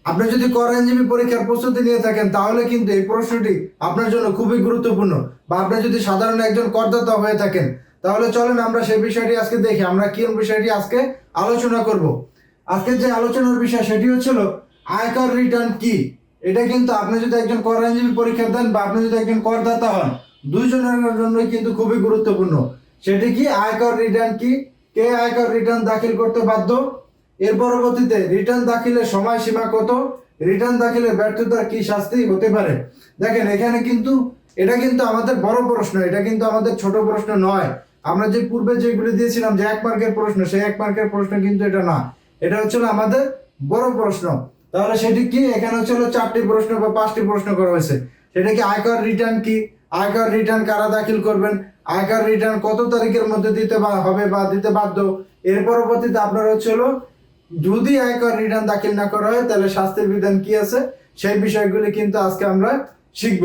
আপনি যদি কর আইনজীবী পরীক্ষার প্রস্তুতি নিয়ে থাকেন তাহলে কিন্তু এই প্রশ্নটি আপনার জন্য খুবই গুরুত্বপূর্ণ, বা আপনি যদি সাধারণ একজন করদাতা হয়ে থাকেন তাহলে চলেন আমরা সেই বিষয়টি আজকে দেখি। আমরা কোন বিষয়টি আজকে আলোচনা করব। আজকের যে আলোচনার বিষয় সেটি হচ্ছিল আয়কর রিটার্ন কি। এটা কিন্তু আপনি যদি একজন কর আইনজীবী পরীক্ষা দেন বা আপনি যদি একজন করদাতা হন, দুইজনের জন্যই কিন্তু খুবই গুরুত্বপূর্ণ। সেটি কি, আয়কর রিটার্ন কি, কে আয়কর রিটার্ন দাখিল করতে বাধ্য, এর পরবর্তীতে রিটার্ন দাখিলের সময়সীমা কত, রিটার্ন দাখিলের ব্যর্থতার কি শাস্তি হতে পারে। দেখেন এখানে কিন্তু এটা কিন্তু আমাদের বড় প্রশ্ন, এটা কিন্তু আমাদের ছোট প্রশ্ন নয়। আমরা যে পূর্বে যেগুলি দিয়েছিলাম যে 1 মার্কের প্রশ্ন, সেই 1 মার্কের প্রশ্ন কিন্তু এটা না, এটা হচ্ছিল আমাদের বড় প্রশ্ন। তাহলে সেটি কি, এখানে হচ্ছিল 4টি প্রশ্ন বা 5টি প্রশ্ন করা হয়েছে। সেটা কি, আয়কর রিটার্ন কি, আয়কর রিটার্ন কারা দাখিল করবেন, আয়কর রিটার্ন কত তারিখের মধ্যে দিতে হবে বা দিতে বাধ্য, এর পরবর্তীতে আপনার হচ্ছিল যদি আয়কর রিটার্ন দাখিল না করা হয় তাহলে শাস্তির বিধান কি আছে, সেই বিষয়গুলি কিন্তু আজকে আমরা শিখব।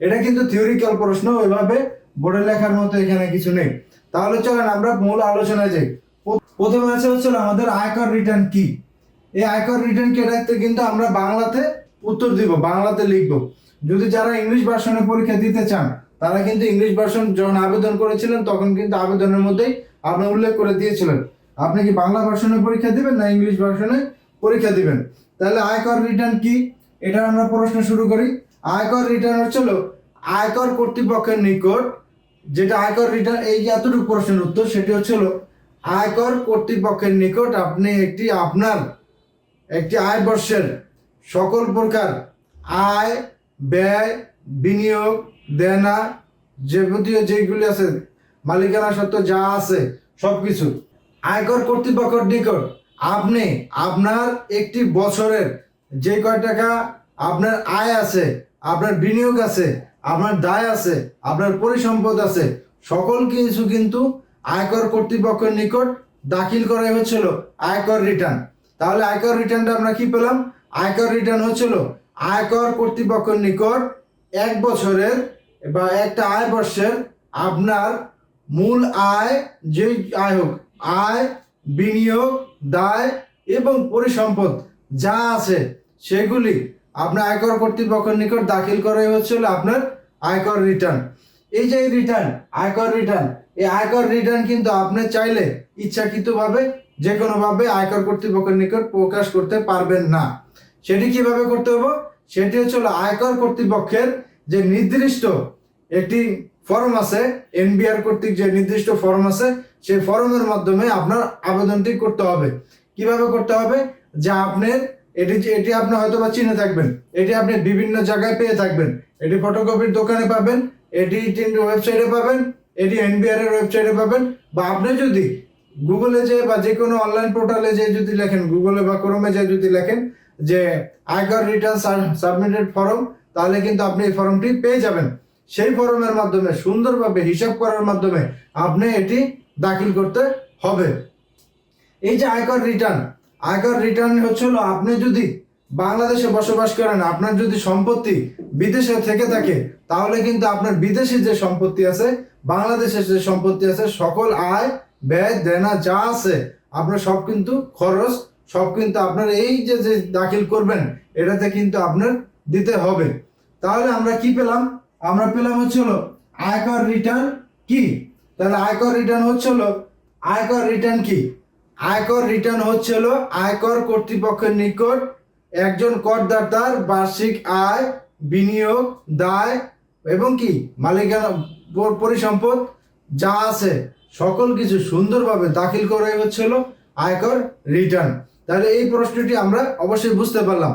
এটা কিন্তু থিওরিক্যাল প্রশ্ন, ওইভাবে বোর্ডে লেখার মতো এখানে কিছু নেই। তাহলে চলেন আমরা মূল আলোচনায় যাই। প্রথমে আছে হচ্ছে আমাদের আয়কর রিটার্ন কি। এই আয়কর রিটার্ন কি, এটাতে কিন্তু আমরা বাংলাতে উত্তর দিব, বাংলাতে লিখব। যদি যারা ইংলিশ ভার্সনে পরীক্ষা দিতে চান তারা কিন্তু ইংলিশ ভার্সন যখন আবেদন করেছিলেন তখন কিন্তু আবেদনের মধ্যেই আপনি উল্লেখ করে দিয়েছিলেন আপনি কি বাংলা ভার্সনে পরীক্ষা দিবেন না ইংলিশ ভার্সনে পরীক্ষা দিবেন। তাহলে আয়কর রিটার্ন কি, এটা আমরা প্রশ্ন শুরু করি। আয়কর রিটার্ন হচ্ছিল আয়কর কর্তৃপক্ষের নিকট, যেটা আয়কর রিটার্ন, এই যে এতটুকু প্রশ্নের উত্তর সেটি হচ্ছিল আয়কর কর্তৃপক্ষের নিকট আপনি আপনার একটি আয় বর্ষের সকল প্রকার আয়, ব্যয়, বিনিয়োগ, দেনা, যাবতীয় যেগুলি আছে, মালিকানা সত্ত্ব যা আছে সবকিছু আয়কর কর্তৃপক্ষের নিকট আপনি আপনার একটি বছরের যে কয় টাকা আপনার আয় আছে, আপনার বিনিয়োগ আছে, আপনার দায় আছে, আপনার পরিসম্পদ আছে, সকল কিছু কিন্তু আয়কর কর্তৃপক্ষের নিকট দাখিল করাই হচ্ছিল আয়কর রিটার্ন। তাহলে আয়কর রিটার্নটা আমরা কি পেলাম, আয়কর রিটার্ন হচ্ছিল আয়কর কর্তৃপক্ষের নিকট 1 বছরের বা একটা আয় বর্ষের আপনার মূল আয়, যে আয় হোক, আয়, বিনিয়োগ, দায় এবং পরিসম্পদ যা আছে সেগুলি আপনার আয়কর কর্তৃপক্ষের নিকট দাখিল করাই হচ্ছিল আপনার আয়কর রিটার্ন। এই যে রিটার্ন, আয়কর রিটার্ন, এই আয়কর রিটার্ন কিন্তু আপনি চাইলে ইচ্ছাকৃতভাবে যে কোনোভাবে আয়কর কর্তৃপক্ষের নিকট প্রকাশ করতে পারবেন না। সেটি কিভাবে করতে হবে, সেটি হচ্ছে আয়কর কর্তৃপক্ষের যে নির্দিষ্ট একটি ফর্ম আছে, এনবিআর কর্তৃক যে নির্দিষ্ট ফর্ম আছে, সেই ফর্মের মাধ্যমে আপনার আবেদনটি করতে হবে। কিভাবে করতে হবে, যে আপনার এটি আপনি হয়তো বা চিনে থাকবেন, এটি আপনি বিভিন্ন জায়গায় পেয়ে থাকবেন, এটি ফটোকপির দোকানে পাবেন, এটি ওয়েবসাইটে পাবেন, এটি এনবিআর এর ওয়েবসাইটে পাবেন, বা আপনি যদি গুগলে যে বা যে কোনো অনলাইন পোর্টালে যে যদি লেখেন, গুগলে বা ক্রোমে যে যদি লেখেন যে আয়কর রিটার্ন সাবমিটেড ফর্ম, তাহলে কিন্তু আপনি এই ফর্মটি পেয়ে যাবেন। সেই ফর্মের মাধ্যমে সুন্দরভাবে হিসাব করার মাধ্যমে আপনি এটি দাখিল করতে হবে। এই যে আয়কর রিটার্ন, আয়কর রিটার্ন হচ্ছিল আপনি যদি বাংলাদেশে বসবাস করেন, আপনার যদি সম্পত্তি বিদেশে থেকে থাকে তাহলে কিন্তু আপনার বিদেশি যে সম্পত্তি আছে, বাংলাদেশের যে সম্পত্তি আছে, সকল আয়, ব্যয়, দেনা যা আছে আপনার সব কিন্তু খরচ, সব কিন্তু আপনার এই যে যে দাখিল করবেন এটাতে কিন্তু আপনার দিতে হবে। তাহলে আমরা কি পেলাম, আমরা পেলাম হচ্ছিল আয়কর রিটার্ন কি। তাহলে আয়কর রিটার্ন হচ্ছিল, আয়কর রিটার্ন কি, আয়কর রিটার্ন হচ্ছিল আয়কর কর্তৃপক্ষের নিকট একজন করদাতার বার্ষিক আয়, বিনিয়োগ, দায় এবং কি মালিকানা, পরিসম্পদ যা আছে সকল কিছু সুন্দরভাবে দাখিল করাই হচ্ছিল আয়কর রিটার্ন। তাহলে এই প্রশ্নটি আমরা অবশ্যই বুঝতে পারলাম।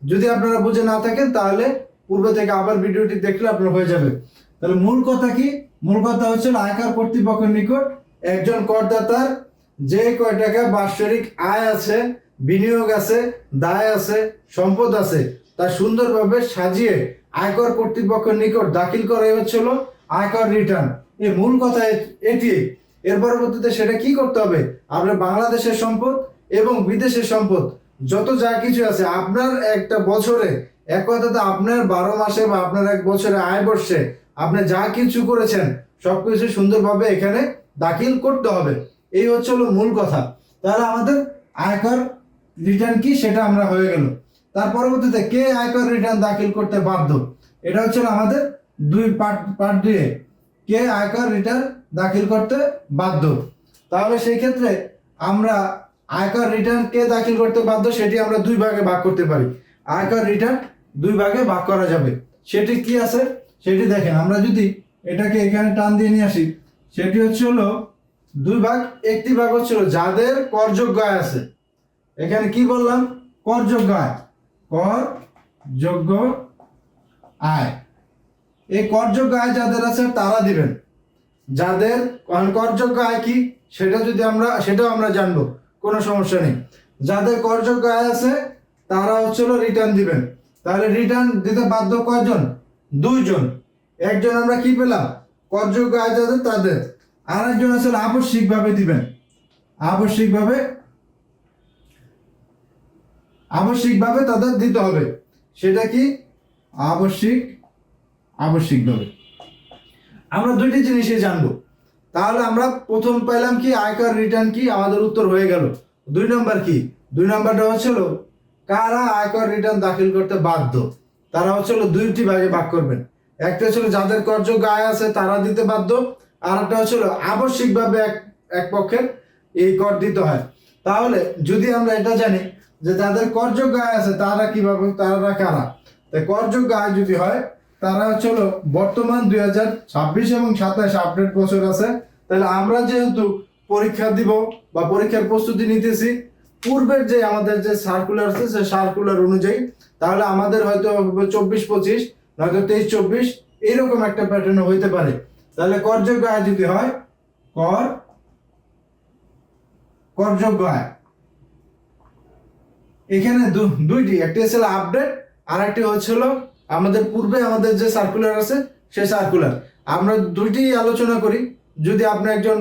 যদি আপনারা বুঝে না থাকেন তাহলে পূর্বে থেকে আবার ভিডিওটি দেখলে আপনার হয়ে যাবে। তাহলে মূল কথা কি, মূল কথা হচ্ছে আয়কর কর্তৃপক্ষের নিকট একজন করদাতার যে কয় টাকা বাৎসরিক আয় আছে, বিনিয়োগ আছে, দায় আছে, সম্পদ আছে, তা সুন্দরভাবে সাজিয়ে আয়কর কর্তৃপক্ষের নিকট দাখিল করাই হচ্ছিল আয়কর রিটার্ন। এই মূল কথা এটি। এর পরবর্তীতে সেটা কি করতে হবে, আপনার বাংলাদেশের সম্পদ এবং বিদেশের সম্পদ যত যা কিছু আছে আপনার একটা বছরে, এক কথাতে আপনার 12 মাসে বা আপনার 1 বছরে আয় বর্ষে আপনি যা কিছু করেছেন সবকিছু সুন্দরভাবে এখানে দাখিল করতে হবে। এই হচ্ছে হলো মূল কথা। তাহলে আমাদের আয়কর রিটার্ন কি সেটা আমরা হয়ে গেল। তার পরবর্তীতে কে আয়কর রিটার্ন দাখিল করতে বাধ্য, এটা হচ্ছে আমাদের পার্ট 2 কে আয়কর রিটার্ন দাখিল করতে বাধ্য। তাহলে সেই ক্ষেত্রে আমরা আয়কর রিটার্ন কে দাখিল করতে বাধ্য সেটি আমরা 2 ভাগে ভাগ করতে পারি। আয়কর রিটার্ন 2 ভাগে ভাগ করা যাবে। সেটি কি আছে সেটি দেখেন, আমরা যদি এটাকে এখানে টান দিয়ে নিয়ে আসি, সেটি হচ্ছে 2 ভাগ। একটি ভাগ হচ্ছে যাদের করযোগ্য আয় আছে, এখানে কি বললাম, করযোগ্য আয়, করযোগ্য আয়। এই করযোগ্য আয় যাদের আছে তারা দিবেন। যাদের করযোগ্য আয় কি সেটাও আমরা জানবো, কোনো সমস্যা নেই। যাদের করযোগ্য আয় আছে তারা হচ্ছে রিটার্ন দিবেন। তাহলে রিটার্ন দিতে বাধ্য কয়জন? 2 জন। একজন আমরা কি পেলাম, করযোগ্য আয় যাদের তাদের। আর একজন আছে আবশ্যিকভাবে দিবেন। আবশ্যিকভাবে তাদের দিতে হবে। সেটা কি? আবশ্যিকভাবে। আমরা 2টি জিনিসই জানবো। তাহলে আমরা প্রথম পেলাম কি, আয়কর রিটার্ন কি, আমাদের উত্তর হয়ে গেল। 2 নম্বর কি? 2 নম্বরটা হচ্ছিল কারা আয়কর রিটার্ন দাখিল করতে বাধ্য। তারা হচ্ছিল 2টি ভাগে ভাগ করবেন। একটা হচ্ছিল যাদের করযোগ্য আয় আছে তারা দিতে বাধ্য, আর একটা হচ্ছিল আবশ্যিকভাবে এক পক্ষের এই কর দিতে হয়। তাহলে যদি আমরা এটা জানি যে যাদের করযোগ্য আয় আছে তারা কিভাবে, তারা কারা? তাই করযোগ্য আয় যদি হয় তারা হচ্ছে বর্তমান 2026 এবং 27 আপডেট বছর আছে। তাহলে আমরা যেহেতু পরীক্ষা দিব বা পরীক্ষার প্রস্তুতি নিতেছি পূর্বের যে আমাদের যে সার্কুলার আছে সেই সার্কুলার অনুযায়ী, তাহলে আমাদের হয়তো 24-25, নয়তো 23-24 এইরকম একটা প্যাটার্ন হইতে পারে। তাহলে করযোগ্য আয় যদি হয়, করযোগ্য আয় এখানে 2টি, একটি হচ্ছে আপডেট আর একটি হচ্ছিল আমাদের পূর্বে আমাদের যে সার্কুলার আছে সেই সার্কুলার। আমরা 2টি আলোচনা করি। যদি আপনি একজন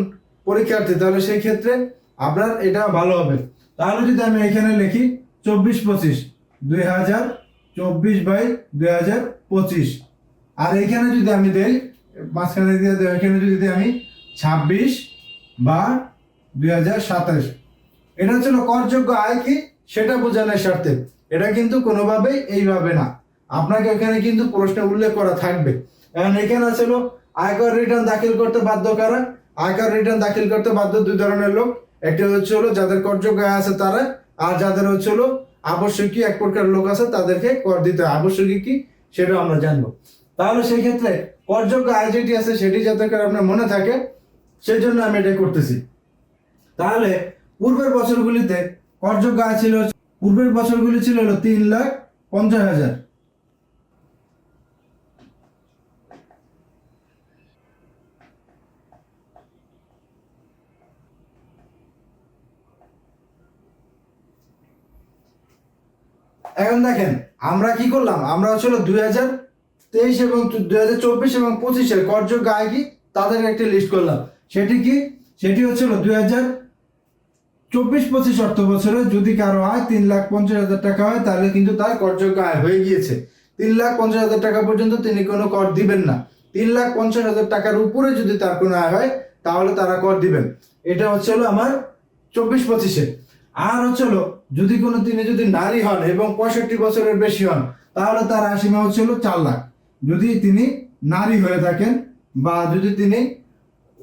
পরীক্ষার্থী তাহলে সেই ক্ষেত্রে আপনার এটা ভালো হবে। তাহলে যদি আমি এখানে লিখি 24-25, 2024/2025, আর এখানে যদি আমি দেই মাঝখানে দিয়ে দেই, এখানে যদি আমি 26/2027, এটা হচ্ছে করযোগ্য আয় কি সেটা বোঝানোর স্বার্থে। এটা কিন্তু কোনোভাবেই এইভাবে না, আপনাকে এখানে কিন্তু প্রশ্নে উল্লেখ করা থাকবে। এখন এখানে আছে আয়কর রিটার্ন দাখিল করতে বাধ্য কারা। আয়কর রিটার্ন দাখিল করতে বাধ্য 2 ধরনের লোক। একটি হচ্ছে যাদের করযোগ্য আয় আছে তারা, আর যাদের হচ্ছে আবশ্যকীয় এক প্রকার লোক আছে তাদেরকে কর দিতে হয়। আবশ্যকীয় কি সেটা আমরা জানবো। তাহলে সেই ক্ষেত্রে করযোগ্য আয় যেটি আছে সেটি যাতে করে আপনার মনে থাকে সেই জন্য আমি এটা করতেছি। তাহলে পূর্বের বছরগুলিতে করযোগ্য আয় ছিল, পূর্বের বছরগুলি ছিল 3,50,000। এখন দেখেন আমরা কি করলাম, আমরা হচ্ছে 2023 এবং 2024 এবং 25-এর করযোগ্য আয় কি তাদের একটা লিস্ট করলাম। সেটি কি? সেটি হচ্ছে 2024-25 অর্থ বছরে যদি কারো আয় 3,50,000 টাকা হয় তাহলে কিন্তু তার করযোগ্য আয় হয়ে গিয়েছে। 3,50,000 টাকা পর্যন্ত তিনি কোনো কর দিবেন না। 3,50,000 টাকার উপরে যদি তার কোনো আয় হয় তাহলে তারা কর দিবেন। এটা হচ্ছে আমার 24-25-এ। আর হচ্ছে যদি তিনি যদি নারী হন এবং 65 বছরের বেশি হন তাহলে তার সীমা হচ্ছে 4 লাখ। যদি তিনি নারী হয়ে থাকেন বা যদি তিনি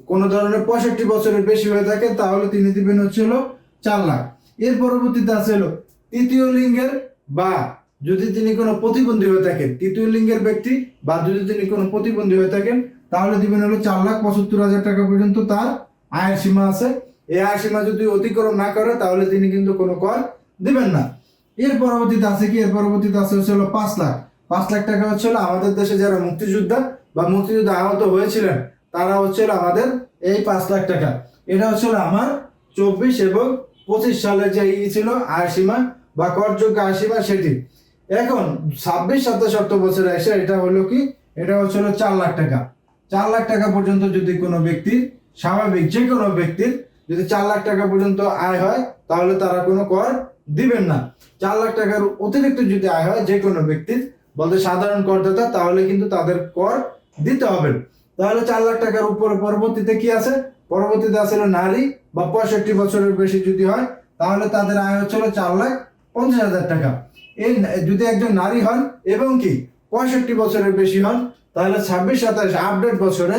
কোনো ধরনের 65 বছরের বেশি হয়ে থাকেন তাহলে তিনি দিবেন হচ্ছে 4 লাখ। এর পরবর্তীতে আছে তৃতীয় লিঙ্গের বা যদি তিনি কোনো প্রতিবন্ধী হয়ে থাকেন, তৃতীয় লিঙ্গের ব্যক্তি বা যদি তিনি কোনো প্রতিবন্ধী হয়ে থাকেন তাহলে দিবেন 4,75,000 টাকা পর্যন্ত তার আয়ের সীমা আছে। এই আয় সীমা যদি অতিক্রম না করে তাহলে তিনি কিন্তু কোনো কর দিবেন না। এর পরবর্তীতে আছে কি? এর পরবর্তীতে আছে হচ্ছে 5 লাখ। 5 লাখ টাকা হচ্ছে আমাদের দেশে যারা মুক্তিযোদ্ধা বা মুক্তিযুদ্ধে আহত হয়েছিলেন তারা হচ্ছে আমাদের এই 5 লাখ টাকা। এটা হচ্ছে আমার 24 এবং 25 সালে যে ছিল আয় সীমা বা করযোগ্য আয় সীমা সেটি। এখন 26-27 অর্থ বছরে এসে এটা হলো কি? এটা হচ্ছে 4 লাখ টাকা। 4 লাখ টাকা পর্যন্ত যদি কোনো ব্যক্তির, স্বাভাবিক যে কোনো ব্যক্তির যদি 4 লাখ টাকা পর্যন্ত আয় হয় তাহলে তারা কোনো কর দিবেন না। 4 লাখ টাকার অতিরিক্ত যদি আয় হয় যে কোনো ব্যক্তির, বলতে সাধারণ করদাতা, তাহলে কিন্তু তাদের কর দিতে হবে। তাহলে 4 লাখ টাকার উপরে পরবর্তীতে কি আছে? পরবর্তীতে আছে নারী বা 65 বছরের বেশি যদি হয় তাহলে তাদের আয় হচ্ছে 4,50,000 টাকা। এই যদি একজন নারী হন এবং কি 65 বছরের বেশি হন, তাহলে 26-27 আপডেট বছরে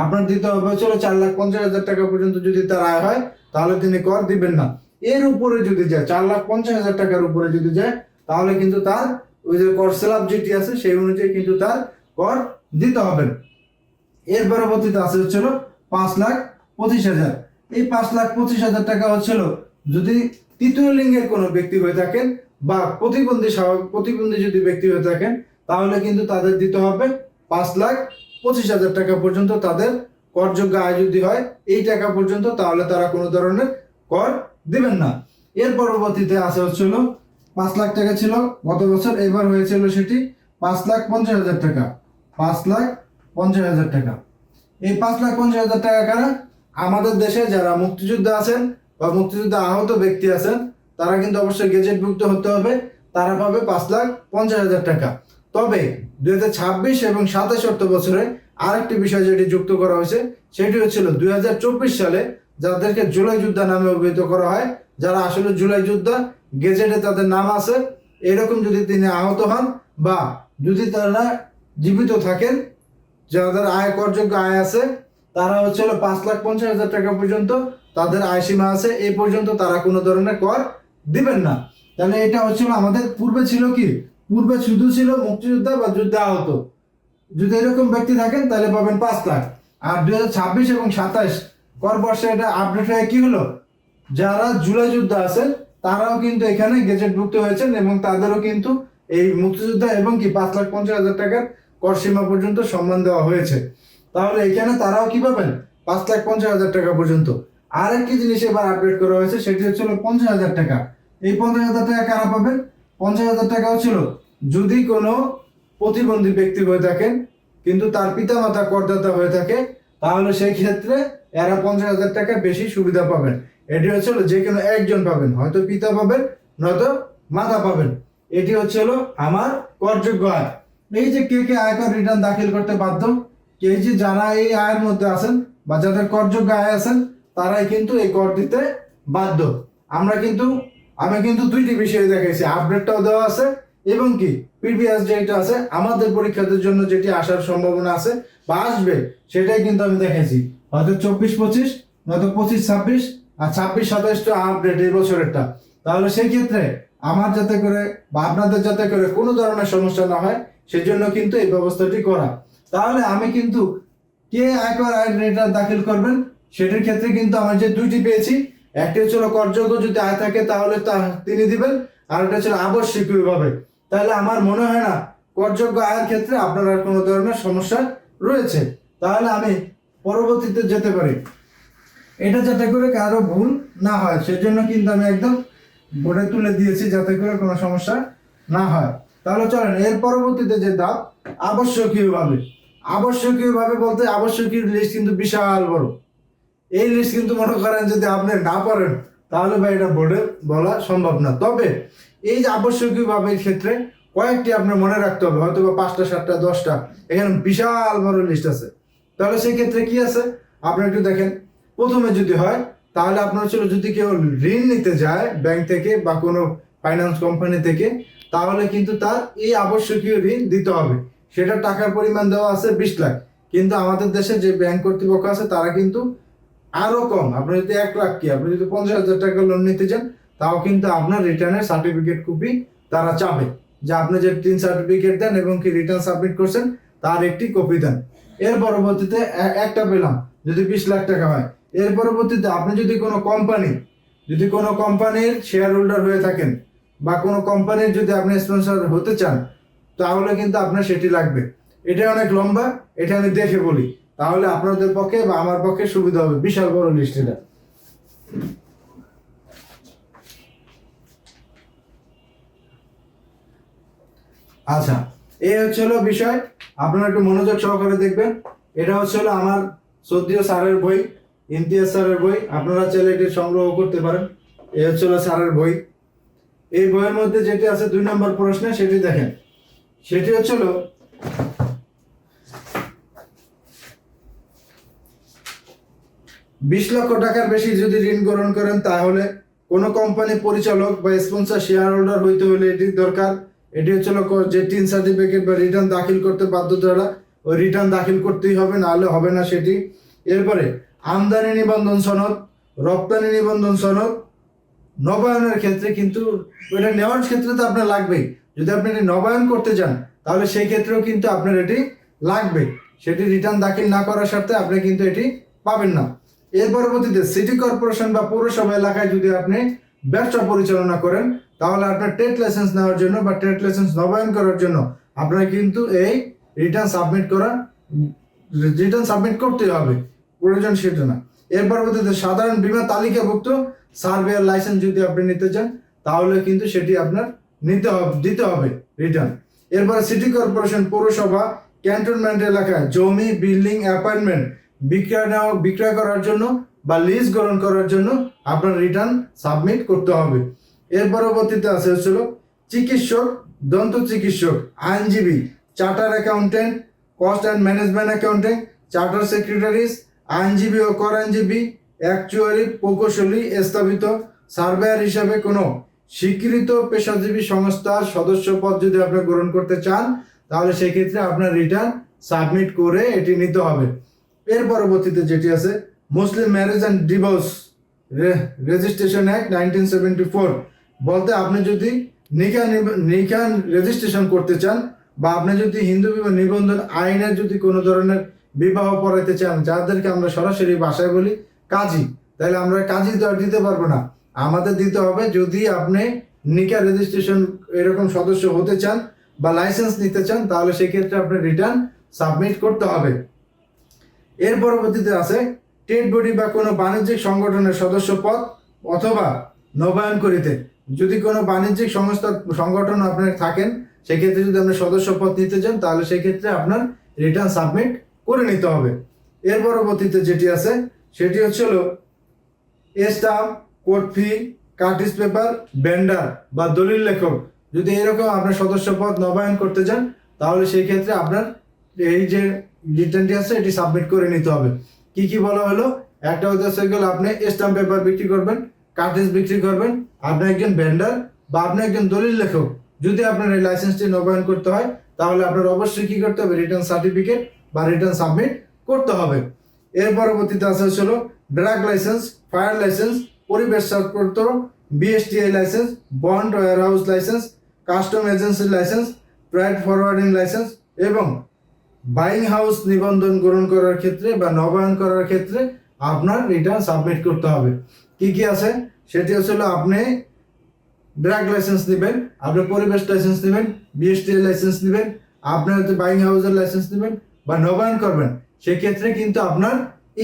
আপনার দিতে হবে হচ্ছিল 4,50,000 টাকা পর্যন্ত যদি তার আয় হয়, তাহলে তিনি কর দিবেন না। এর উপরে যদি যায় 4,50,000 টাকার উপরে যদি যায়, তাহলে কিন্তু তার ওই যে কর স্ল্যাব যেটি আছে সেই অনুযায়ী কিন্তু তার কর দিতে হবে। এর পরবর্তীতে আছে হচ্ছিল 5,25,000। এই 5,25,000 টাকা হচ্ছিল যদি তৃতীয় লিঙ্গের কোনো ব্যক্তি হয়ে থাকেন বা প্রতিবন্ধী যদি ব্যক্তি হয়ে থাকেন, তাহলে কিন্তু তাদের দিতে হবে 5,25,000 টাকা পর্যন্ত তাদের করযোগ্য আয় যদি হয় এই টাকা পর্যন্ত, তাহলে তারা কোনো ধরনের কর দিবেন না। এর পরবর্তীতে আছে হচ্ছিল 5 লাখ টাকা ছিল গত বছর, এবার হয়েছিল সেটি 5,50,000 টাকা। 5,50,000 টাকা। এই 5,50,000 টাকা কারা? আমাদের দেশে যারা মুক্তিযোদ্ধা আছেন বা মুক্তিযুদ্ধে আহত ব্যক্তি আছেন, তারা কিন্তু অবশ্যই গেজেটভুক্ত হতে হবে, তারা পাবে 5,50,000 টাকা। তবে 2026 এবং 27 অর্থ বছরে আরেকটি বিষয় যেটি যুক্ত করা হয়েছে, সেটি হচ্ছিল 2024 সালে যাদেরকে জুলাই যোদ্ধা নামে অভিহিত করা হয়, যারা আসলে জুলাই যোদ্ধা গেজেটে তাদের নাম আছে, এরকম যদি তিনি আহত হন বা যদি তারা জীবিত থাকেন, যাদের আয় করযোগ্য আয় আছে, তারা হচ্ছিল 5,50,000 টাকা পর্যন্ত তাদের আয় সীমা আছে, এই পর্যন্ত তারা কোনো ধরনের কর দিবেন না। তাহলে এটা হচ্ছিল আমাদের পূর্বে ছিল কি, পূর্বে শুধু ছিল মুক্তিযোদ্ধা বা যুদ্ধে আহত, যদি এরকম ব্যক্তি থাকেন তাহলে পাবেন 5 লাখ। আর 2026 এবং 27 কর বর্ষে এটা আপডেট হয়ে কি হলো, যারা জুলাই যোদ্ধা আছেন তারাও কিন্তু এখানে গেজেটভুক্ত হয়েছেন এবং তাদেরও কিন্তু এই মুক্তিযোদ্ধা এবং কি 5,50,000 টাকার কর সীমা পর্যন্ত সম্মান দেওয়া হয়েছে। তাহলে এখানে তারাও কি পাবেন 5,50,000 টাকা পর্যন্ত। আর একটি জিনিস এবার আপডেট করা হয়েছে, সেটি হচ্ছিল 50,000 টাকা। এই 50,000 টাকা কারা পাবেন? 50,000 টাকা হচ্ছিল যদি কোনো প্রতিবন্ধী ব্যক্তি হয়ে থাকেন কিন্তু তার পিতামাতা করদাতা হয়ে থাকে, তাহলে সেই ক্ষেত্রে এরা 50,000 টাকা বেশি সুবিধা পাবেন। এটি হচ্ছিল যে কোনো একজন পাবেন, হয়তো পিতা পাবেন নয়তো মাতা পাবেন। এটি হচ্ছিল আমার করযোগ্য আয়। এই যে কে কে আয়কর রিটার্ন দাখিল করতে বাধ্য, এই যে যারা এই আয়ের মধ্যে আছেন বা যাদের করযোগ্য আয় আছেন, তারাই কিন্তু এই কর দিতে বাধ্য। আমি কিন্তু দুইটি বিষয় দেখাইছি, আপডেটটাও দেওয়া আছে এবং কি প্রিভিয়াস যেটা আছে আমাদের পরীক্ষাদের জন্য যেটি আসার সম্ভাবনা আছে বা আসবে, সেটাই কিন্তু আমি দেখাইছি। হয়তো 24-25, নয়তো 25-26 আর 26-27 আপডেট এই বছরেরটা। তাহলে সেই ক্ষেত্রে আমার যাতে করে বা আপনাদের যাতে করে কোনো ধরনের সমস্যা না হয়, সেজন্য কিন্তু এই ব্যবস্থাটি করা। তাহলে আমি কিন্তু কে আয়কর আয় রিটার্ন দাখিল করবেন সেটির ক্ষেত্রে কিন্তু আমার যে দুইটি পেয়েছি, একটি হচ্ছিল করযোগ্য যদি আয় থাকে তাহলে তিনি দিবেন, আর এটা হচ্ছে আবশ্যকীয়ভাবে। তাহলে আমার মনে হয় না করযোগ্য আয়ের ক্ষেত্রে আপনার আর কোনো ধরনের সমস্যা রয়েছে। তাহলে আমি পরবর্তীতে যেতে পারি, এটা যাতে করে কারো ভুল না হয় সেজন্য কিন্তু আমি একদম বোর্ডে তুলে দিয়েছি যাতে করে কোনো সমস্যা না হয়। তাহলে চলেন এর পরবর্তীতে যে ধাপ, আবশ্যকীয়ভাবে বলতে আবশ্যকীয় লিস্ট কিন্তু বিশাল বড়। এই লিস্ট কিন্তু মনে করেন যদি আপনি না পারেন তাহলে ভাই এটা বোর্ডে বলা সম্ভব না। তবে এই যে আবশ্যকীয়ভাবে ক্ষেত্রে কয়েকটি আপনার মনে রাখতে হবে, হয়তো বা 5টা 7টা 10টা, এখানে বিশাল বড় লিস্ট আছে। তাহলে সেই ক্ষেত্রে কি আছে আপনি একটু দেখেন। প্রথমে যদি হয় তাহলে আপনার ছিল যদি কেউ ঋণ নিতে যায় ব্যাংক থেকে বা কোনো ফাইন্যান্স কোম্পানি থেকে, তাহলে কিন্তু তার এই আবশ্যকীয় ঋণ দিতে হবে। সেটা টাকার পরিমাণ দেওয়া আছে 20 লাখ, কিন্তু আমাদের দেশে যে ব্যাংক কর্তৃপক্ষ আছে তারা কিন্তু আরো কম। আপনি যদি 1 লাখ কি আপনি যদি 50,000 টাকা লোন নিতে চান, তাও কিন্তু আপনার রিটার্নের সার্টিফিকেট কপি তারা চাবে, যে আপনি যে 3 সার্টিফিকেট দেন এবং কি রিটার্ন সাবমিট করছেন তার একটি কপি দেন। এর পরবর্তীতে একটা পেলাম যদি 20 লাখ টাকা হয়। এর পরবর্তীতে আপনি যদি কোনো কোম্পানির শেয়ার হোল্ডার হয়ে থাকেন বা কোনো কোম্পানির যদি আপনি স্পন্সর হতে চান, তাহলে কিন্তু আপনার সেটি লাগবে। এটা অনেক লম্বা, এটা আমি দেখে বলি, তাহলে আপনাদের পক্ষে বা আমার পক্ষে সুবিধা হবে। বিশাল বড় লিস্ট এটা। আচ্ছা, এই হচ্ছিল বিষয়, আপনারা একটু মনোযোগ সহকারে দেখবেন। এটা হচ্ছিল আমার শ্রদ্ধেয় স্যারের বই, ইমতিয়াজ স্যারের বই, আপনারা চাইলে এটি সংগ্রহ করতে পারেন। এই হচ্ছিল স্যারের বই। এই বইয়ের মধ্যে যেটি আছে 2 নম্বর প্রশ্নে সেটি দেখেন। সেটি হচ্ছিল 20 লক্ষ টাকার বেশি যদি ঋণ গ্রহণ করেন তাহলে কোনো কোম্পানি পরিচালক বা স্পন্সর শেয়ার হোল্ডার হইতে হলে এটি দরকার। এটি হচ্ছে যে টিন সার্টিফিকেট বা রিটার্ন দাখিল করতে বাধ্য তারা, ওই রিটার্ন দাখিল করতেই হবে, নাহলে হবে না সেটি। এরপরে আমদানি নিবন্ধন সনদ, রপ্তানি নিবন্ধন সনদ, নবায়নের ক্ষেত্রে কিন্তু এটা নেওয়ার ক্ষেত্রে তো আপনার লাগবেই। যদি আপনি এটি নবায়ন করতে চান তাহলে সেই ক্ষেত্রেও কিন্তু আপনার এটি লাগবে। সেটি রিটার্ন দাখিল না করার সাথে আপনি কিন্তু এটি পাবেন না। এর পরবর্তীতে সিটি কর্পোরেশন বা পৌরসভা এলাকায় যদি আপনি ব্যবসা পরিচালনা করেন তাহলে আপনার ট্রেড লাইসেন্স নেওয়ার জন্য বা ট্রেড লাইসেন্স নবায়ন করার জন্য আপনার কিন্তু এই রিটার্ন সাবমিট করতেই হবে, প্রয়োজন সেটা না। এর পরবর্তীতে সাধারণ বীমা তালিকাভুক্ত সার্ভেয়ার লাইসেন্স যদি আপনি নিতে চান তাহলে কিন্তু সেটি আপনার দিতে হবে রিটার্ন। এরপরে সিটি কর্পোরেশন, পৌরসভা, ক্যান্টনমেন্ট এলাকায় জমি, বিল্ডিং, অ্যাপার্টমেন্ট বিক্রয় করার জন্য বা লিজ গ্রহণ করার জন্য আপনার রিটার্ন সাবমিট করতে হবে। এর পরবর্তীতে আছে হচ্ছিল চিকিৎসক, দন্ত চিকিৎসক, আইনজীবী, charter accountant, cost and management accountant, charter secretaries, আইনজীবী ও কর আইনজীবী, অ্যাকচুয়ারি, প্রকৌশলী, স্থাপিত সার্ভেয়ার হিসাবে কোনো স্বীকৃত পেশাজীবী সংস্থার সদস্য পদ যদি আপনি গ্রহণ করতে চান তাহলে সেক্ষেত্রে আপনার রিটার্ন সাবমিট করে এটি নিতে হবে। এর পরবর্তীতে যেটি আছে মুসলিম marriage and divorce registration act 1974, বলতে আপনি যদি নিকাহ রেজিস্ট্রেশন করতে চান বা আপনি যদি হিন্দু বিবাহ নিবন্ধন আইনের যদি কোনো ধরনের বিবাহ পড়াইতে চান, যাদেরকে আমরা সরাসরি ভাষায় বলি কাজী, তাহলে আমরা কাজী দিতে পারবো না। আমাদের দিতে হবে যদি আপনি নিকাহ রেজিস্ট্রেশন এরকম সদস্য হতে চান বা লাইসেন্স নিতে চান তাহলে সেক্ষেত্রে আপনার রিটার্ন সাবমিট করতে হবে। এর পরবর্তীতে আছে ট্রেড বডি বা কোনো বাণিজ্যিক সংগঠনের সদস্য পদ অথবা নবায়ন করিতে, যদি কোনো বাণিজ্যিক সংগঠন আপনার থাকেন সেক্ষেত্রে যদি আপনি সদস্য পদ নিতে চান তাহলে সেক্ষেত্রে আপনার রিটার্ন সাবমিট করে নিতে হবে। এর পরবর্তীতে যেটি আছে সেটি হচ্ছিল stamp, court fee, cartridge paper, vendor বা দলিল লেখক, যদি এরকম আপনার সদস্য পদ নবায়ন করতে চান তাহলে সেই ক্ষেত্রে আপনার এই যে রিটার্নটি আছে এটি সাবমিট করে নিতে হবে। কি কি বলা হলো, একটা হচ্ছে গেল আপনি স্টাম্প পেপার বিক্রি করবেন, কার্টিস বিক্রি করবেন, আপনি একজন ভেন্ডার বা আপনি একজন দলিল লেখক, যদি আপনার এই লাইসেন্সটি নবায়ন করতে হয় তাহলে আপনার অবশ্যই কি করতে হবে, রিটার্ন সার্টিফিকেট বা রিটার্ন সাবমিট করতে হবে। এর পরবর্তীতে আছে হলো ড্রাগ লাইসেন্স, ফায়ার লাইসেন্স, পরিবেশ ছাড়পত্র, BSTI license, bond warehouse license, custom agency license, freight forwarding license এবং বাইং হাউস নিবন্ধন গ্রহণ করার ক্ষেত্রে বা নবায়ন করার ক্ষেত্রে আপনার রিটার্ন সাবমিট করতে হবে। কি কি আছে সেটি হচ্ছে আপনি ড্রাগ লাইসেন্স নেবেন, আপনি পরিবেশ লাইসেন্স নেবেন, বিএসটিআই লাইসেন্স নেবেন, আপনি হয়তো বাইং হাউসের লাইসেন্স নেবেন বা নবায়ন করবেন, সেক্ষেত্রে কিন্তু আপনার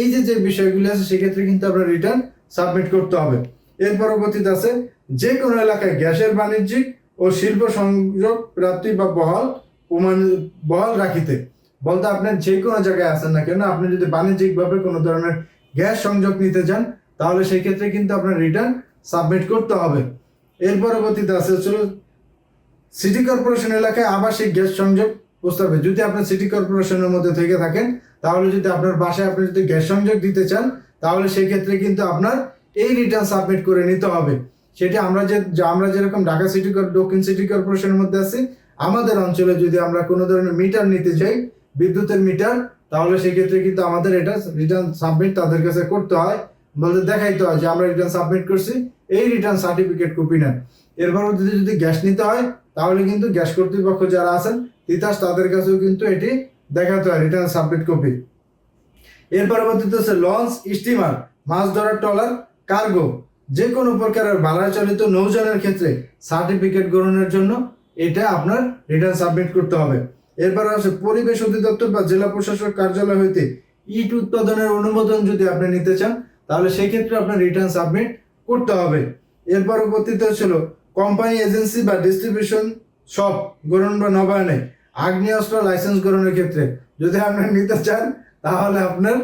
এই যে বিষয়গুলি আছে সেক্ষেত্রে কিন্তু আপনার রিটার্ন সাবমিট করতে হবে। এর পরবর্তীতে আছে যে কোনো এলাকায় গ্যাসের বাণিজ্যিক ও শিল্প সংযোগ প্রাপ্তি বা বহাল রাখিতে, বলতে আপনি যে কোনো জায়গায় আছেন না কেন আপনি যদি বাণিজ্যিকভাবে কোনো ধরনের গ্যাস সংযোগ নিতে চান তাহলে সেই ক্ষেত্রে কিন্তু আপনার রিটার্ন সাবমিট করতে হবে। এর পরবর্তীতে আছে হচ্ছিল সিটি কর্পোরেশন এলাকায় আবাসিক গ্যাস সংযোগ প্রস্তাবে, যদি আপনার সিটি কর্পোরেশনের মধ্যে থেকে থাকেন তাহলে যদি আপনার বাসায় আপনি যদি গ্যাস সংযোগ দিতে চান তাহলে সেই ক্ষেত্রে কিন্তু আপনার এই রিটার্ন সাবমিট করে নিতে হবে। সেটি আমরা যেরকম ঢাকা দক্ষিণ সিটি কর্পোরেশনের মধ্যে আছি, আমাদের অঞ্চলে যদি আমরা কোনো ধরনের মিটার নিতে চাই, বিদ্যুতের মিটার, তাহলে সেক্ষেত্রে কিন্তু আমাদের এটা রিটার্ন সাবমিট তাদের কাছে করতে হয়, বলতে দেখাইতে হয় যে আমরা রিটার্ন সাবমিট করছি, এই রিটার্ন সার্টিফিকেট কপি নেন। এর পরবর্তীতে যদি গ্যাস নিতে হয় তাহলে কিন্তু গ্যাস কর্তৃপক্ষ যারা আছেন তিতাস তাদের কাছেও কিন্তু এটি দেখাতে হয় রিটার্ন সাবমিট কপি। এর পরবর্তীতে হচ্ছে লঞ্চ, স্টিমার, মাছ ধরার ট্রলার, কার্গো, যে কোনো প্রকারের ভাড়া চালিত নৌযানের ক্ষেত্রে সার্টিফিকেট গ্রহণের জন্য এটা আপনার রিটার্ন সাবমিট করতে হবে। এরপর আছে পরিবেশ অধিদপ্তর বা জেলা প্রশাসক কার্যালয় হইতে ইট উৎপাদনের অনুমোদন যদি আপনি নিতে চান তাহলে সেই ক্ষেত্রে আপনার রিটার্ন সাবমিট করতে হবে। এর পরবর্তীতে ছিল কোম্পানি, এজেন্সি বা ডিস্ট্রিবিউশন শপ গ্রহণ বা নবায়নে আগ্নেয়াস্ত্র লাইসেন্স গ্রহণের ক্ষেত্রে যদি আপনি নিতে চান তাহলে আপনার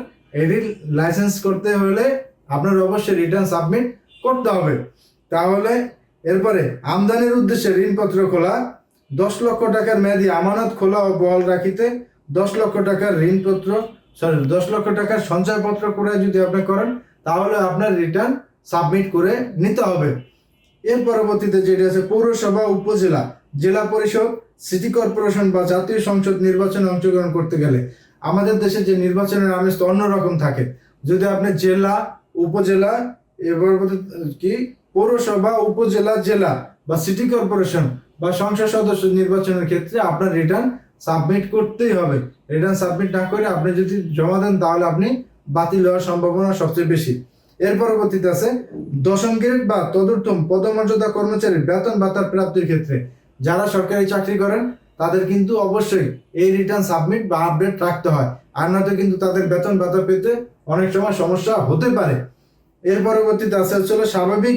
এটি লাইসেন্স করতে হলে আপনার অবশ্যই রিটার্ন সাবমিট করতে হবে। তাহলে এরপরে আমদানির উদ্দেশ্যে ঋণপত্র খোলা, 10 লক্ষ টাকার মেয়াদি আমানত খোলা ও বহাল রাখিতে 10 লক্ষ টাকার 10 লক্ষ টাকার সঞ্চয়পত্র করে যদি আপনি করেন তাহলে আপনার রিটার্ন সাবমিট করে নিতে হবে। এর পরবর্তীতে যেটি আছে পৌরসভা, উপজেলা, জেলা পরিষদ, সিটি কর্পোরেশন বা জাতীয় সংসদ নির্বাচনে অংশগ্রহণ করতে গেলে আমাদের দেশে যে নির্বাচনের আমেজ তো অন্যরকম থাকে। যদি আপনি জেলা, উপজেলা, এবার কি পৌরসভা, উপজেলা, জেলা বা সিটি কর্পোরেশন বা সংসদ সদস্য নির্বাচনের ক্ষেত্রে আপনার রিটার্ন সাবমিট করতেই হবে। রিটার্ন সাবমিট না করে আপনি যদি জমা দেন তাহলে আপনি বাতিল হওয়ার সম্ভাবনা সবচেয়ে বেশি। এর পরবর্তীতে আছে দশম গ্রেড বা তদূর্ধ্ব পদমর্যাদা কর্মচারীর বেতন ভাতার প্রাপ্তির ক্ষেত্রে যারা সরকারি চাকরি করেন তাদের কিন্তু অবশ্যই এই রিটার্ন সাবমিট বা আপডেট রাখতে হয়, আর নয়তো কিন্তু তাদের বেতন ভাতা পেতে অনেক সময় সমস্যা হতে পারে। এর পরবর্তীতে আছে হচ্ছে স্বাভাবিক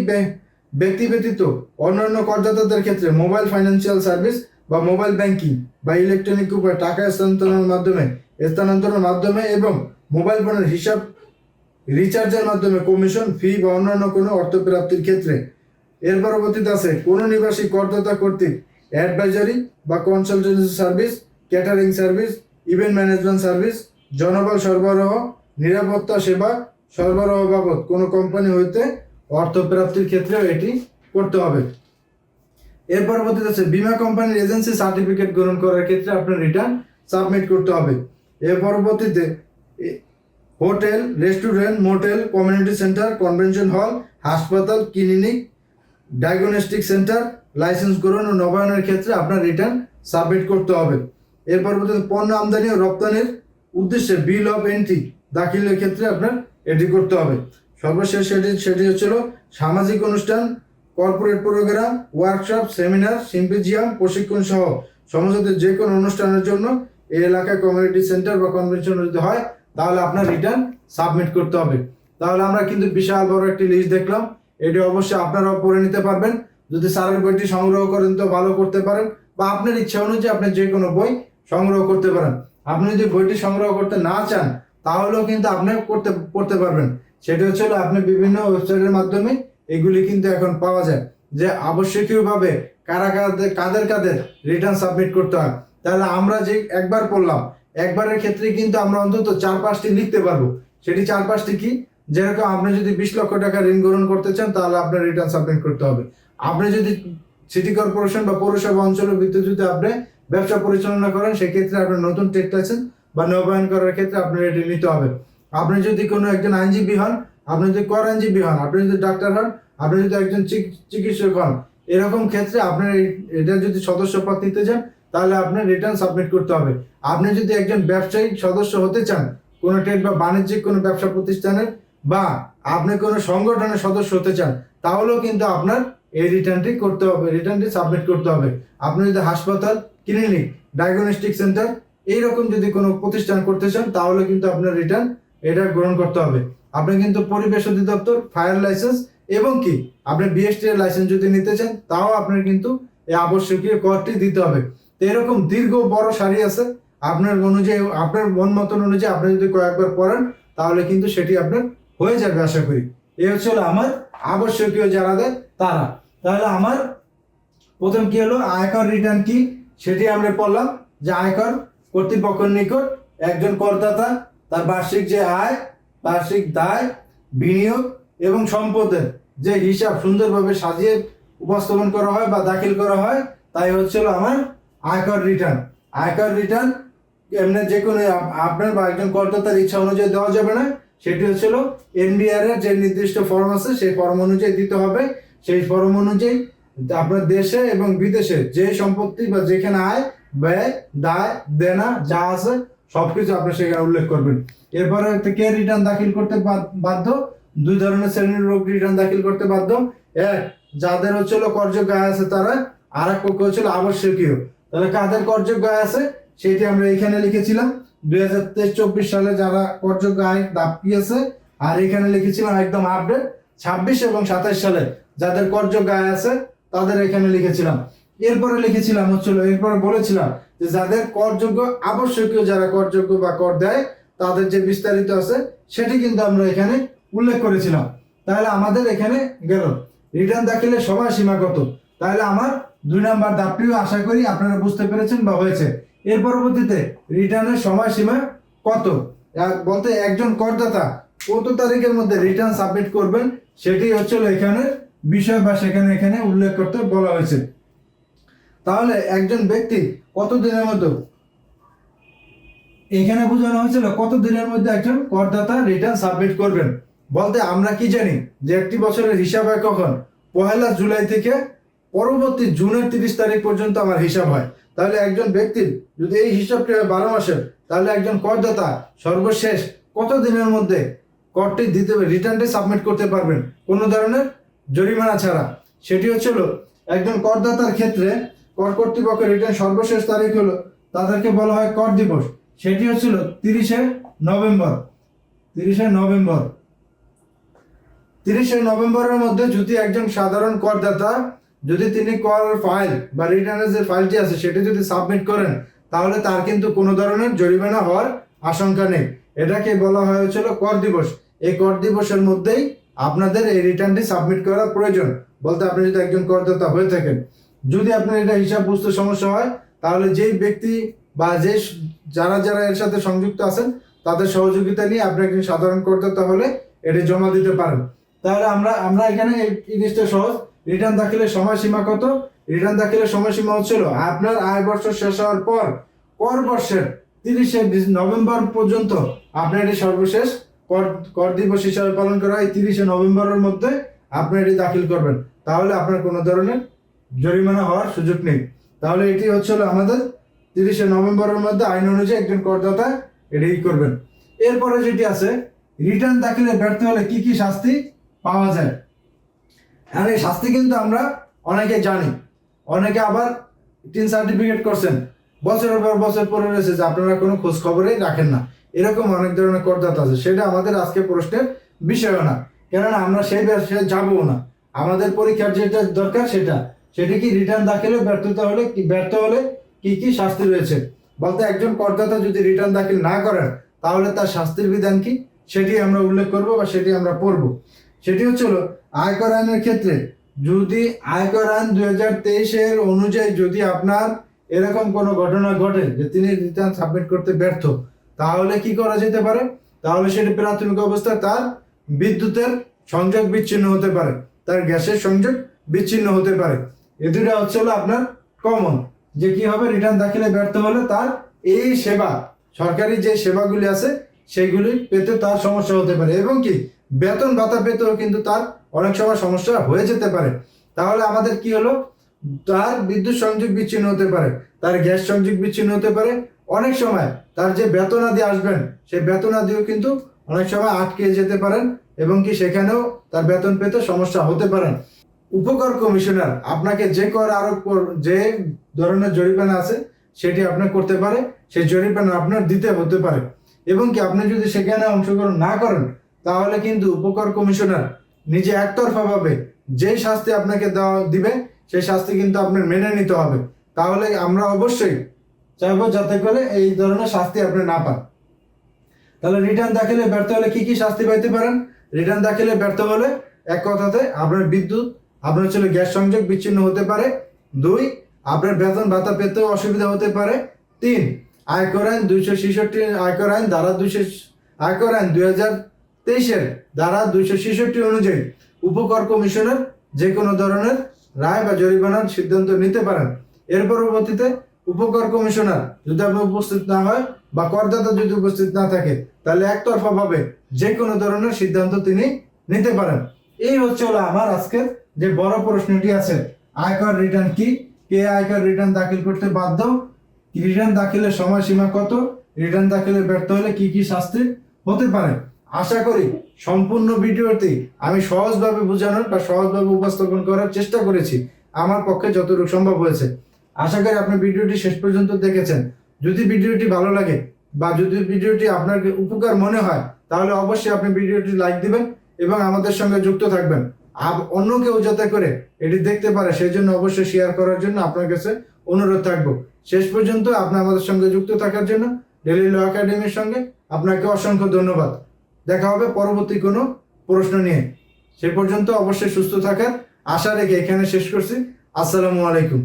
ব্যক্তি ব্যতীত অন্যান্য করদাতাদের ক্ষেত্রে মোবাইল ফাইন্যান্সিয়াল সার্ভিস বা মোবাইল ব্যাংকিং বা ইলেকট্রনিক উপায়ে টাকা স্থানান্তরের মাধ্যমে এবং মোবাইল ফোনের হিসাব রিচার্জের মাধ্যমে কমিশন, ফি বা অন্যান্য কোনো অর্থ প্রাপ্তির ক্ষেত্রে। এর পরবর্তীতে আছে কোনো নিবাসী করদাতা কর্তৃক অ্যাডভাইজারি বা consultancy service, catering service, event management service, জনবল সরবরাহ, নিরাপত্তা সেবা সরবরাহ বাবদ কোনো কোম্পানি হইতে অর্থ প্রাপ্তির ক্ষেত্রেও এটি করতে হবে। এর পরবর্তীতে আছে বীমা কোম্পানির এজেন্সি সার্টিফিকেট গ্রহণ করার ক্ষেত্রে আপনার রিটার্ন সাবমিট করতে হবে। এর পরবর্তীতে hotel, restaurant, motel, community centre, convention hall, হাসপাতাল, ক্লিনিক, ডায়াগনস্টিক সেন্টার লাইসেন্স গ্রহণ ও নবায়নের ক্ষেত্রে আপনার রিটার্ন সাবমিট করতে হবে। এর পরবর্তীতে পণ্য আমদানি ও রপ্তানির উদ্দেশ্যে বিল অফ এন্ট্রি দাখিলের ক্ষেত্রে আপনার এটি করতে হবে। সর্বশেষ সেটি হচ্ছিল সামাজিক অনুষ্ঠান, corporate program, workshop, seminar, symposium, প্রশিক্ষণ সহ সমস্ত যে কোনো অনুষ্ঠানের জন্য এই এলাকায় কমিউনিটি সেন্টার বা কনভেনশন যদি হয় তাহলে আপনার রিটার্ন সাবমিট করতে হবে। তাহলে আমরা কিন্তু বিশাল বড় একটি লিস্ট দেখলাম, এটি অবশ্যই আপনারাও পড়ে নিতে পারবেন। যদি স্যারের বইটি সংগ্রহ করেন তো ভালো করতে পারেন, বা আপনার ইচ্ছা অনুযায়ী আপনি যে কোনো বই সংগ্রহ করতে পারেন। আপনি যদি বইটি সংগ্রহ করতে না চান তাহলেও কিন্তু আপনি পড়তে পারবেন। সেটা হচ্ছে আপনি বিভিন্ন ওয়েবসাইটের মাধ্যমে এগুলি কিন্তু এখন পাওয়া যায় যে আবশ্যকীয়ভাবে কাদের রিটার্ন সাবমিট করতে হয়। তাহলে আমরা যে একবার পড়লাম, একবারের ক্ষেত্রে কিন্তু আমরা অন্তত 4-5টি লিখতে পারবো। সেটি 4-5টি কি, যেরকম আপনি যদি 20 লক্ষ টাকা ঋণ গ্রহণ করতে চান তাহলে আপনার রিটার্ন সাবমিট করতে হবে। আপনি যদি সিটি কর্পোরেশন বা পৌরসভা অঞ্চলের ভিত্তিতে যদি আপনি ব্যবসা পরিচালনা করেন সেক্ষেত্রে আপনার নতুন ট্রেড লাইসেন্স বা নবায়ন করার ক্ষেত্রে আপনার এটি নিতে হবে। আপনি যদি কোনো একজন আইনজীবী হন, আপনি যদি কর আইনজীবী হন, আপনি যদি ডাক্তার হন, আপনি যদি একজন চিকিৎসক হন, এরকম ক্ষেত্রে আপনার এটা যদি সদস্য পদ নিতে চান তাহলে আপনার রিটার্ন সাবমিট করতে হবে। আপনি যদি একজন ব্যবসায়িক সদস্য হতে চান কোনো ট্রেড বা বাণিজ্যিক কোনো ব্যবসা প্রতিষ্ঠানের, বা আপনি কোনো সংগঠনের সদস্য হতে চান তাহলেও কিন্তু আপনার এই রিটার্নটি করতে হবে, রিটার্নটি সাবমিট করতে হবে। আপনি যদি হাসপাতাল, ক্লিনিক, ডায়াগনস্টিক সেন্টার এইরকম যদি কোনো প্রতিষ্ঠান করতে চান তাহলে কিন্তু আপনার রিটার্ন এটা গ্রহণ করতে হবে। আপনি কিন্তু পরিবেশ অধিদপ্তর, ফায়ার লাইসেন্স এবং কি আপনি বিএসটি এর লাইসেন্স যদি নিতে চান তাও আপনার কিন্তু এই আবশ্যকীয় করটি দিতে হবে। তো এরকম দীর্ঘ বড় সারি আছে, আপনার অনুযায়ী আপনার মন মতন অনুযায়ী আপনি যদি কয়েকবার পড়েন তাহলে কিন্তু সেটি আপনার হয়ে যাবে আশা করি। এই হচ্ছে আমার আবশ্যকীয় যারা দেয় তারা। তাহলে আমার প্রথম কি হলো, আয়কর রিটার্ন কি সেটি আমরা পড়লাম যে আয়কর কর্তৃপক্ষের নিকট একজন করদাতা তার বার্ষিক যে আয়, বার্ষিক দায়, বিনিয়োগ এবং সম্পদের যে হিসাব সুন্দরভাবে সাজিয়ে উপস্থাপন করা হয় বা দাখিল করা হয় তাই হচ্ছিল আমার আয়কর রিটার্ন। আয়কর রিটার্ন এমনি যে কোনো আপনার বা একজন করদাতার ইচ্ছা অনুযায়ী দেওয়া যাবে না, সেটি হচ্ছিল এনবিআর এর যে নির্দিষ্ট ফর্ম আছে সেই ফর্ম অনুযায়ী দিতে হবে। সেই ফর্ম অনুযায়ী আপনার দেশে এবং বিদেশে যে সম্পত্তি বা যেখানে আয়, ব্যয়, দায়, দেনা যা আছে সবকিছু আপনি সেখানে উল্লেখ করবেন। এরপরে কে রিটার্ন দাখিল করতে বাধ্য? 2 ধরনের শ্রেণীর লোক রিটার্ন দাখিল করতে বাধ্য। এক, যাদের হচ্ছিল করযোগ্য আয় আছে তারা, আর এক পক্ষ হচ্ছিল আবশ্যকীয়। তাহলে কাদের করযোগ্য আয় আছে সেটি আমরা এখানে লিখেছিলাম 2023-24 সালে যারা করযোগ্য আয় দাবি আছে, আর এখানে লিখেছিলাম একদম আপডেট 26 এবং 27 সালে যাদের করযোগ্য আয় আছে তাদের এখানে লিখেছিলাম। এরপরে লিখেছিলাম হচ্ছিল, এরপরে বলেছিলাম যে যাদের করযোগ্য আবশ্যকীয় যারা করযোগ্য বা কর দেয় তাদের যে বিস্তারিত আছে সেটি কিন্তু আমরা এখানে উল্লেখ করেছিলাম। তাহলে আমাদের এখানে গেল রিটার্ন দাখিলের সময়সীমা কত। তাহলে আমার 2 নাম্বার দাবটিও আশা করি আপনারা বুঝতে পেরেছেন বা হয়েছে। এর পরবর্তীতে রিটার্নের সময়সীমা কত বলতে একজন করদাতা কত তারিখের মধ্যে রিটার্ন সাবমিট করবেন সেটি হচ্ছে এখানে বিষয় বা এখানে উল্লেখ করতে বলা হয়েছে। তাহলে একজন ব্যক্তি কত দিনের মধ্যে, এখানে বোঝানো হয়েছিল কত দিনের মধ্যে একজন করদাতা রিটার্ন সাবমিট করবেন। বলতে আমরা কি জানি যে একটি বছরের হিসাব হয় কখন, 1 জুলাই থেকে পরবর্তী জুনের 30 তারিখ পর্যন্ত আমার হিসাব হয়। তাহলে একজন ব্যক্তির যদি এই হিসাবটি হয় 12 মাসের, তাহলে একজন করদাতা সর্বশেষ কত দিনের মধ্যে করটি দিতে রিটার্নটি সাবমিট করতে পারবেন কোনো ধরনের জরিমানা ছাড়া। সেটি হচ্ছিল একজন করদাতার ক্ষেত্রে কর কর্তৃপক্ষের রিটার্ন সর্বশেষ তারিখ হলো, তাদেরকে বলা হয় কর দিবস। সেটি হচ্ছিল 30শে নভেম্বর। 30শে নভেম্বরের মধ্যে যদি একজন সাধারণ করদাতা যদি তিনি কর ফাইল বা রিটার্নের যে ফাইলটি আছে সেটি যদি সাবমিট করেন, তাহলে তার কিন্তু কোনো ধরনের জরিমানা হওয়ার আশঙ্কা নেই। এটাকে বলা হয়েছিল কর দিবস। এই কর দিবসের মধ্যেই আপনাদের এই রিটার্নটি সাবমিট করা প্রয়োজন। বলতে আপনি যদি একজন করদাতা হয়ে থাকেন, যদি আপনার এটা হিসাব বুঝতে সমস্যা হয়, তাহলে যেই ব্যক্তি বা যারা এর সাথে সংযুক্ত আছেন তাদের সহযোগিতা নিয়ে আপনি একজন সাধারণ করদাতা হলে এটি জমা দিতে পারেন। তাহলে আমরা এখানে এই জিনিসটা সহজ। রিটার্ন দাখিলের সময়সীমা কত? রিটার্ন দাখিলের সময়সীমা হচ্ছিল আপনার আয় বর্ষ শেষ হওয়ার পর কর বর্ষের 30শে নভেম্বর পর্যন্ত আপনি এটি সর্বশেষ কর দিবস হিসাবে পালন করা হয়। 30শে নভেম্বরের মধ্যে আপনি এটি দাখিল করবেন, তাহলে আপনার কোনো ধরনের জরিমানা হওয়ার সুযোগ নেই। তাহলে এটি হচ্ছিল আমাদের 30শে নভেম্বরের মধ্যে আইন অনুযায়ী একজন করদাতা এটি করবেন। এরপরে যেটি আছে, রিটার্ন দাখিলে ব্যর্থ হলে কি কি শাস্তি পাওয়া যায়। আর এই শাস্তি কিন্তু আমরা অনেকে জানি, অনেকে আবার টিন সার্টিফিকেট করছেন, বছরের পর বছর পরে রয়েছে যে আপনারা কোনো খোঁজ খবরই রাখেন না। এরকম অনেক ধরনের করদাতা আছে। সেটা আমাদের আজকে প্রশ্নের বিষয় না, কেননা আমরা সেই ব্যবসায় যাবো না। আমাদের পরীক্ষার যেটা দরকার সেটি কি রিটার্ন দাখিলে ব্যর্থ হলে কি কি শাস্তি রয়েছে। বলতে একজন করদাতা যদি রিটার্ন দাখিল না করেন, তাহলে তার শাস্তির বিধান কি সেটি আমরা উল্লেখ করব বা সেটি আমরা পড়ব। সেটি হচ্ছিল আয়কর আইনের ক্ষেত্রে, যদি আয়কর আইন 2023 অনুযায়ী যদি আপনার এরকম কোনো ঘটনা ঘটে যে তিনি রিটার্ন সাবমিট করতে ব্যর্থ, তাহলে কি করা যেতে পারে? তাহলে সেটি প্রাথমিক অবস্থায় তার বিদ্যুতের সংযোগ বিচ্ছিন্ন হতে পারে, তার গ্যাসের সংযোগ বিচ্ছিন্ন হতে পারে। এ দুটা হচ্ছিল আপনার কমন, যে কি হবে রিটার্ন দাখিলে ব্যর্থ হলে তার এই সেবা, সরকারি যে সেবাগুলি আছে সেইগুলি পেতে তার সমস্যা হতে পারে, এবং কি বেতন ভাতা পেতেও কিন্তু তার অনেক সময় সমস্যা হয়ে যেতে পারে। তাহলে আমাদের কি হলো, তার বিদ্যুৎ সংযোগ বিচ্ছিন্ন হতে পারে, তার গ্যাস সংযোগ বিচ্ছিন্ন হতে পারে, অনেক সময় তার যে বেতনাদি আসবেন সেই বেতনাদিও কিন্তু অনেক সময় আটকে যেতে পারেন, এবং কি সেখানেও তার বেতন পেতে সমস্যা হতে পারেন। উপকর কমিশনার আপনাকে যে কর আরোপ যে ধরনের জরিমানা আছে সেটি আপনার করতে পারে, সেই জরিমানা আপনার দিতে হতে পারে, এবং কি আপনি যদি সেখানে অংশগ্রহণ না করেন, তাহলে কিন্তু উপকর কমিশনার নিজে একতরফাভাবে যে শাস্তি আপনাকে দিবে সেই শাস্তি কিন্তু আপনার মেনে নিতে হবে। তাহলে আমরা অবশ্যই চাইবো যাতে করে এই ধরনের শাস্তি আপনি না পান। তাহলে রিটার্ন দাখিলে ব্যর্থ হলে কি কি শাস্তি পাইতে পারেন? রিটার্ন দাখিলে ব্যর্থ হলে এক কথাতে আপনার বিদ্যুৎ, আপনার গ্যাস সংযোগ বিচ্ছিন্ন হতে পারে। 2, আপনার বেতন ভাতা পেতেও অসুবিধা হতে পারে। 3, আয়কর আইন 266 আয়কর আইন 2023 ধারা 266 অনুযায়ী উপকর কমিশনার যে কোনো ধরনের রায় বা জরিমানার সিদ্ধান্ত নিতে পারেন। এর পরবর্তীতে উপকর কমিশনার যদি আপনি উপস্থিত না হয় বা করদাতা যদি উপস্থিত না থাকে, তাহলে একতরফাভাবে যে কোনো ধরনের সিদ্ধান্ত তিনি নিতে পারেন। এই হচ্ছে আমার আজকের যে বড় প্রশ্নটি আছে, আয়কর রিটার্ন কি, কে আয়কর রিটার্ন দাখিল করতে বাধ্য, রিটার্ন দাখিলের সময়সীমা কত, রিটার্ন দাখিলে ব্যর্থ হলে কি কি শাস্তি হতে পারে। আশা করি সম্পূর্ণ ভিডিওটি আমি সহজভাবে বোঝানোর বা সহজভাবে উপস্থাপন করার চেষ্টা করেছি, আমার পক্ষে যতটুকু সম্ভব হয়েছে। আশা করি আপনি ভিডিওটি শেষ পর্যন্ত দেখেছেন। যদি ভিডিওটি ভালো লাগে বা যদি ভিডিওটি আপনার উপকার মনে হয়, তাহলে অবশ্যই আপনি ভিডিওটি লাইক দিবেন এবং আমাদের সঙ্গে যুক্ত থাকবেন। অন্য কেউ যাতে করে এটি দেখতে পারে সেই জন্য অবশ্যই শেয়ার করার জন্য আপনার কাছে অনুরোধ থাকবো। শেষ পর্যন্ত আপনি আমাদের সঙ্গে যুক্ত থাকার জন্য ডেইলি ল একাডেমির সঙ্গে আপনাকে অসংখ্য ধন্যবাদ। দেখা হবে পরবর্তী কোনো প্রশ্ন নিয়ে। সে পর্যন্ত অবশ্যই সুস্থ থাকার আশা রেখে এখানে শেষ করছি। আসসালামু আলাইকুম।